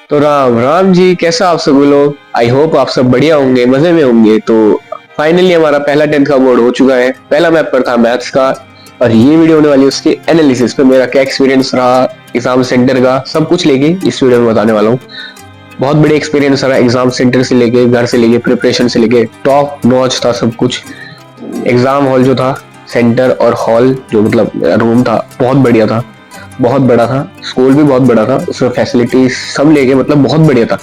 तो राम राम जी, कैसा आप सब लोग। आई होप आप सब बढ़िया होंगे, मजे में होंगे। तो फाइनली हमारा पहला 10th का बोर्ड हो चुका है। पहला मैप पर था मैथ्स का, और ये वीडियो होने वाली है उसके एनालिसिस पे। मेरा क्या एक्सपीरियंस रहा एग्जाम सेंटर का, सब कुछ लेके इस वीडियो में बताने वाला हूँ। बहुत बड़े एक्सपीरियंस रहा, एग्जाम सेंटर से लेके, घर से लेके, प्रिपरेशन से लेके, टॉप नॉच था सब कुछ। एग्जाम हॉल जो था, सेंटर और हॉल जो मतलब रूम था, बहुत बढ़िया था, बहुत बड़ा था। स्कूल भी बहुत बड़ा था, उसमें फैसिलिटीज सब लेके मतलब बहुत बढ़िया था।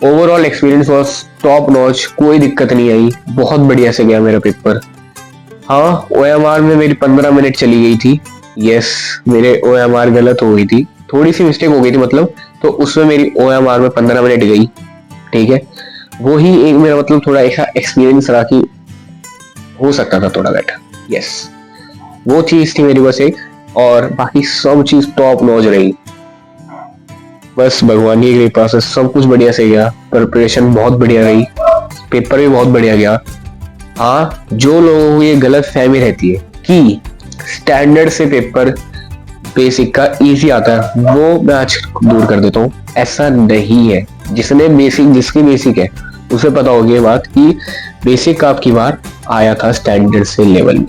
Overall experience was top notch, कोई दिक्कत नहीं आई, बहुत बढ़िया से गया मेरा पेपर। हाँ, OMR में मेरी 15 मिनट चली गई थी। यस, मेरे OMR गलत हो गई थी, थोड़ी सी मिस्टेक हो गई थी मतलब, तो उसमें मेरी OMR में 15 मिनट गई। ठीक है, वो ही एक मेरा मतलब थोड़ा ऐसा एक्सपीरियंस रहा कि हो सकता था थोड़ा बेटर। यस, वो चीज थी मेरी बस एक, और बाकी सब चीज टॉप नॉच रही। बस भगवान की कृपा से सब कुछ बढ़िया से गया, प्रिपरेशन बहुत बढ़िया रही, पेपर भी बहुत बढ़िया गया। हाँ, जो लोगों को ये गलत फहमी रहती है कि स्टैंडर्ड से पेपर बेसिक का इजी आता है, वो मैं आज दूर कर देता हूँ। ऐसा नहीं है। जिसने बेसिक, जिसकी बेसिक है उसे पता होगी ये बात कि बेसिक का आपकी बार आया था स्टैंडर्ड से लेवल में,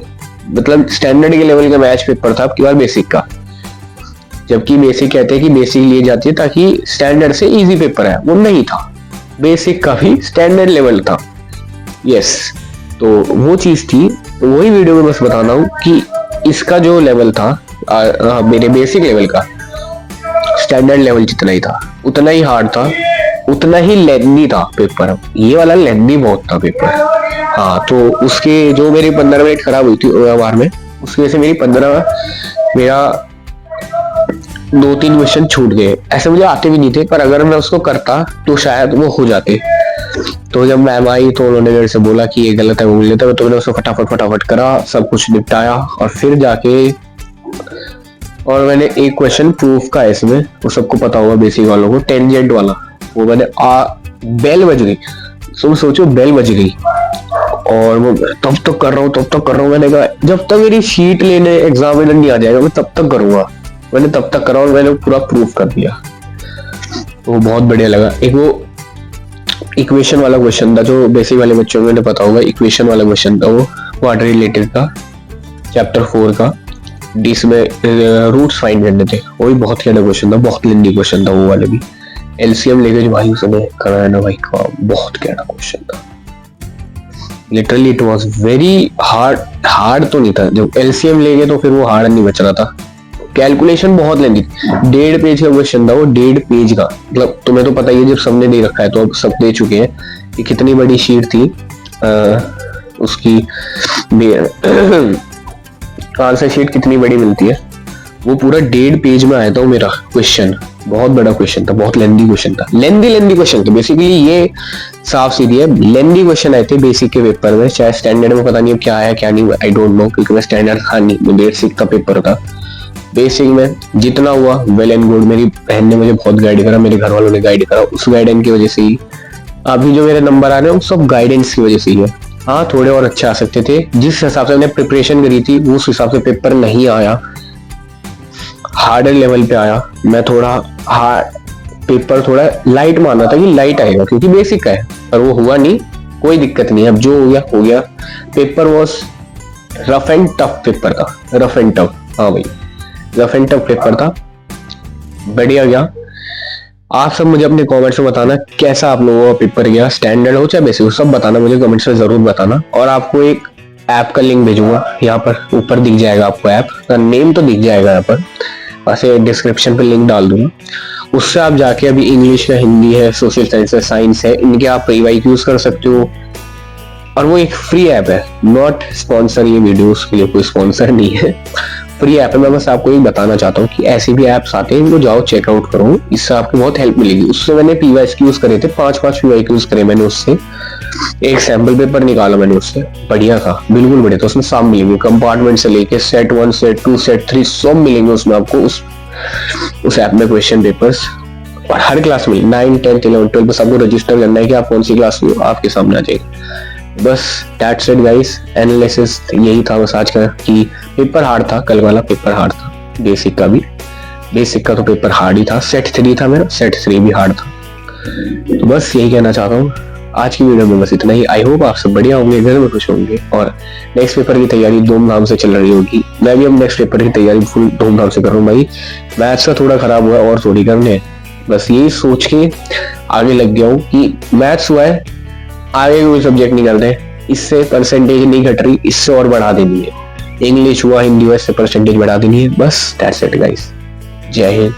मतलब स्टैंडर्ड के लेवल का मैच पेपर था आपकी बार बेसिक का। जबकि बेसिक कहते हैं कि बेसिक लिए जाती है ताकि स्टैंडर्ड से इजी पेपर है, वो नहीं था। बेसिक का भी स्टैंडर्ड लेवल था। यस, तो वो चीज थी। तो वही वीडियो में बस बताना हूँ कि इसका जो लेवल था, मेरे बेसिक लेवल का स्टैंडर्ड लेवल जितना ही था, उतना ही हार्ड था, उतना ही लेंदी था पेपर। ये वाला लेंदी बहुत था पेपर। हाँ, तो उसके जो मेरी 15 मिनट खराब हुई थी OMR में, उसकी वजह से मेरा 2-3 क्वेश्चन छूट गए। ऐसे मुझे आते भी नहीं थे, पर अगर मैं उसको करता तो शायद वो हो जाते। तो जब मैम आई तो उन्होंने मेरे से बोला कि ये गलत है, वो गलत है, तो मैंने उसको फटाफट करा, सब कुछ निपटाया, और फिर जाके और मैंने एक क्वेश्चन प्रूफ का है इसमें, वो सबको पता होगा बेसिक वालों को, टेंजेंट वाला, वो मैंने बेल बज गई। तुम सोचो, बेल बज गई, और वो तब तक कर रहा हूँ। मैंने कहा जब तक मेरी शीट लेने एग्जामिनर नहीं आ जाएगा मैं तब तक करूंगा। मैंने तब तक करा और मैंने पूरा प्रूफ कर दिया। वो बहुत बढ़िया लगा। एक वो इक्वेशन वाला क्वेश्चन था जो बेसिक वाले बच्चों को पता होगा, इक्वेशन वाला क्वेश्चन था, वो वाटर रिलेटेड था, चैप्टर 4 का, जिसमें रूट्स फाइंड करने थे। वो भी बहुत कैंडा क्वेश्चन था, बहुत लेंदी क्वेश्चन था वो वाले भी। LCM लेके जो भाई उसने करा है ना भाई, बहुत कैंडा क्वेश्चन था। Literally it was very hard तो नहीं था। जब LCM ले गए तो फिर वो हार्ड नहीं बच रहा था। कैलकुलेशन बहुत लेंदी थी। 1.5 पेज का क्वेश्चन था वो, 1.5 पेज का। मतलब तुम्हें तो पता ही है, जब सबने दे रखा है तो अब सब दे चुके हैं कि कितनी बड़ी शीट थी उसकी आंसर शीट कितनी बड़ी मिलती है। वो पूरा 1.5 पेज में आया था वो मेरा क्वेश्चन। बहुत बड़ा क्वेश्चन था, बहुत लेंदी क्वेश्चन था, लेंदी क्वेश्चन था। बेसिकली ये साफ सीधी है, लेंदी क्वेश्चन आए थे बेसिक के पेपर में। चाहे स्टैंडर्ड में पता नहीं क्या है क्या नहीं, आई डोंट नो, क्योंकि मैं स्टैंडर्ड था नहीं, बेसिक का पेपर था। बेसिक में जितना हुआ वेल एंड गुड। मेरी बहन ने मुझे बहुत गाइड करा, मेरे घर वालों ने गाइड करा, उस गाइडेंस की वजह से ही अभी जो मेरे नंबर आ रहे हैं वो सब गाइडेंस की वजह से ही है। हाँ, थोड़े और अच्छे आ सकते थे। जिस हिसाब से मैंने प्रिपरेशन करी थी उस हिसाब से पेपर नहीं आया, हार्डर लेवल पे आया। मैं थोड़ा पेपर थोड़ा लाइट माना था कि लाइट आएगा क्योंकि बेसिक का है, पर वो हुआ नहीं। कोई दिक्कत नहीं, अब जो हो गया। Paper was rough and tough paper था, रफ एंड टफ। हाँ भाई, रफ एंड टफ पेपर था, बढ़िया गया। आप सब मुझे अपने कमेंट्स में बताना कैसा आप लोगों का पेपर गया, स्टैंडर्ड हो चाहे बेसिक हो, सब बताना मुझे कमेंट्स में जरूर बताना। और आपको एक ऐप का लिंक भेजूंगा, यहाँ पर ऊपर दिख जाएगा आपको, ऐप का नेम तो दिख जाएगा यहाँ पर, वैसे डिस्क्रिप्शन पे लिंक डाल दूंगा। उससे आप जाके अभी इंग्लिश है, हिंदी है, सोशल साइंस है, साइंस है, इनके आप रिवाइज यूज कर सकते हो। और वो एक फ्री ऐप है, नॉट स्पॉन्सर। ये वीडियोस के लिए कोई स्पॉन्सर नहीं है, फ्री ऐप है। मैं बस आपको ये बताना चाहता हूँ कि ऐसी भी ऐप्स आते हैं, इनको जाओ चेकआउट करो, इससे आपको बहुत हेल्प मिलेगी। उससे मैंने PYQ करे थे, 5 PYQ करे मैंने उससे, एक सैंपल पेपर निकाला मैंने उससे, बढ़िया था, बिल्कुल बढ़िया था। उसमें सब मिलेंगे, कंपार्टमेंट से लेके सेट 1, सेट 2, सेट 3 सब मिलेंगे उसमें आपको, उस ऐप में क्वेश्चन पेपर्स। और हर क्लास में 9, 10, 11, 12 बस आपको रजिस्टर करना है कि आप कौन सी क्लास में हो, आपके सामने आ जाएगी। बस दैट्स इट गाइस, एनालिसिस यही था बस आज का, कि पेपर हार्ड था, कल वाला पेपर हार्ड था। बेसिक का तो पेपर हार्ड ही था। सेट 3 था मेरा, सेट 3 भी हार्ड था। तो बस यही कहना चाहता हूँ आज की वीडियो में, बस इतना ही। आई होप आप सब बढ़िया होंगे, घर में खुश होंगे और नेक्स्ट पेपर की तैयारी धूमधाम से चल रही होगी। मैं भी अब नेक्स्ट पेपर की तैयारी फुल धूमधाम से कर रहा हूँ भाई। मैथ्स का थोड़ा खराब हुआ और थोड़ी करने है, बस यही सोच के आगे लग गया हूँ कि मैथ्स हुआ है, आगे कोई सब्जेक्ट नहीं करते, इससे परसेंटेज नहीं घट रही, इससे और बढ़ा देनी है। इंग्लिश हुआ, हिंदी हुआ, इससे परसेंटेज बढ़ा देनी है। बस दैट्स इट गाइस। जय हिंद।